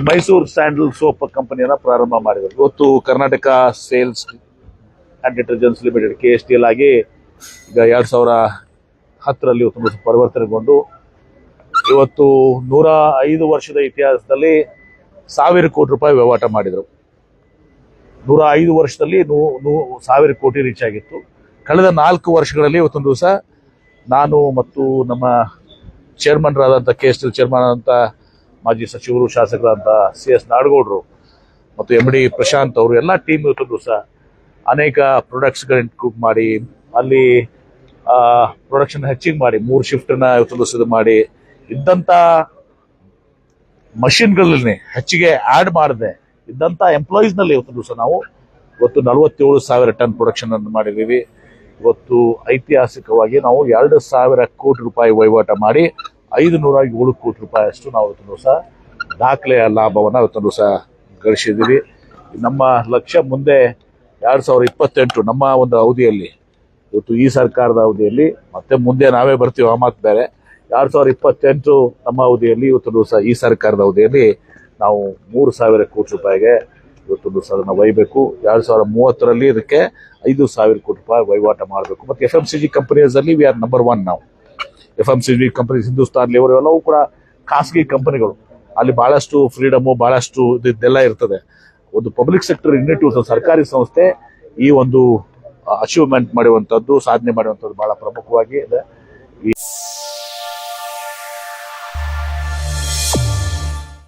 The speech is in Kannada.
ಮೈಸೂರು ಸ್ಯಾಂಡಲ್ ಸೋಪ್ ಕಂಪನಿಯನ್ನ ಪ್ರಾರಂಭ ಮಾಡಿದ್ರು. ಇವತ್ತು Karnataka sales and detergents limited KSTL ಆಗಿ ಈಗ 2010ರಲ್ಲಿ ಇವತ್ತು ಪರಿವರ್ತನೆಗೊಂಡು ಇವತ್ತು 105 ವರ್ಷದ ಇತಿಹಾಸದಲ್ಲಿ 1000 ಕೋಟಿ ರೂಪಾಯಿ ವಹಿವಾಟ ಮಾಡಿದರು. 105 ವರ್ಷದಲ್ಲಿ 1000 ಕೋಟಿ ರೀಚ್ ಆಗಿತ್ತು. ಕಳೆದ 4 ವರ್ಷಗಳಲ್ಲಿ ಇವತ್ತೊಂದು ದಿವಸ ನಾನು ಮತ್ತು ನಮ್ಮ ಚೇರ್ಮನ್ರಾದಂಥ KSTL ಚೇರ್ಮನ್ ಆದಂಥ ಮಾಜಿ ಸಚಿವರು ಶಾಸಕರಾದಂಥ CS ನಾಡಗೌಡರು ಮತ್ತು MD ಪ್ರಶಾಂತ್ ಅವರು ಎಲ್ಲ ಟೀಮ್ ಇವತ್ತೊಂದು ದಿವಸ ಅನೇಕ ಪ್ರಾಡಕ್ಟ್ಸ್ಗಳನ್ನ ಕುಕ್ ಮಾಡಿ ಅಲ್ಲಿ ಪ್ರೊಡಕ್ಷನ್ ಹೆಚ್ಚಿಗೆ ಮಾಡಿ 3 ಶಿಫ್ಟನ್ನ ಇವತ್ತೊಂದು ದಿವಸ ಮಾಡಿ ಇದ್ದಂಥ ಮಷಿನ್ಗಳನ್ನೇ ಹೆಚ್ಚಿಗೆ ಆ್ಯಡ್ ಮಾಡದೆ ಇದ್ದಂಥ ಎಂಪ್ಲಾಯೀಸ್ನಲ್ಲಿ ಇವತ್ತು ದಿವಸ ನಾವು ಇವತ್ತು 47,000 ಟನ್ ಪ್ರೊಡಕ್ಷನ್ ಅನ್ನು ಮಾಡಿದ್ದೀವಿ. ಇವತ್ತು ಐತಿಹಾಸಿಕವಾಗಿ ನಾವು 2,000 ಕೋಟಿ ರೂಪಾಯಿ ವಹಿವಾಟ ಮಾಡಿ 507 ಕೋಟಿ ರೂಪಾಯಿ ಅಷ್ಟು ನಾವು ಇವತ್ತು ದಿವಸ ದಾಖಲೆಯ ಲಾಭವನ್ನು ಇವತ್ತು ದಿವಸ ಗಳಿಸಿದ್ದೀವಿ. ನಮ್ಮ ಲಕ್ಷ್ಯ ಮುಂದೆ 2028 ನಮ್ಮ ಒಂದು ಅವಧಿಯಲ್ಲಿ ಇವತ್ತು ಈ ಸರ್ಕಾರದ ಅವಧಿಯಲ್ಲಿ ಮತ್ತೆ ಮುಂದೆ ನಾವೇ ಬರ್ತೀವಿ ಆ ಮಾತು ಬೇರೆ. 2028 ನಮ್ಮ ಅವಧಿಯಲ್ಲಿ ಇವತ್ತು ದಿವಸ ಈ ಸರ್ಕಾರದ ಅವಧಿಯಲ್ಲಿ ನಾವು 3,000 ಕೋಟಿ ರೂಪಾಯಿಗೆ ಇವತ್ತು ದಿವಸ ಅದನ್ನು ಒಯ್ಯಬೇಕು. 2030ರಲ್ಲಿ ಇದಕ್ಕೆ 5,000 ಕೋಟಿ ರೂಪಾಯಿ ವಹಿವಾಟ ಮಾಡಬೇಕು. ಮತ್ತು FMCG ಕಂಪನೀಸ್ ಅಲ್ಲಿ ವಿ ಆರ್ ನಂಬರ್ 1 ನಾವು. FMCG ಕಂಪನೀಸ್ ಹಿಂದೂಸ್ತಾನ್ ಲೇವರ್ ಎಲ್ಲವೂ ಕೂಡ ಖಾಸಗಿ ಕಂಪನಿಗಳು. ಅಲ್ಲಿ ಬಹಳಷ್ಟು ಫ್ರೀಡಮು ಬಹಳಷ್ಟು ಇದೆಲ್ಲ ಇರ್ತದೆ. ಒಂದು ಪಬ್ಲಿಕ್ ಸೆಕ್ಟರ್ ಯೂನಿಟ್ ಸರ್ಕಾರಿ ಸಂಸ್ಥೆ ಈ ಒಂದು ಅಚೀವ್ಮೆಂಟ್ ಮಾಡುವಂಥದ್ದು ಸಾಧನೆ ಮಾಡುವಂಥದ್ದು ಬಹಳ ಪ್ರಮುಖವಾಗಿ ಇದೆ.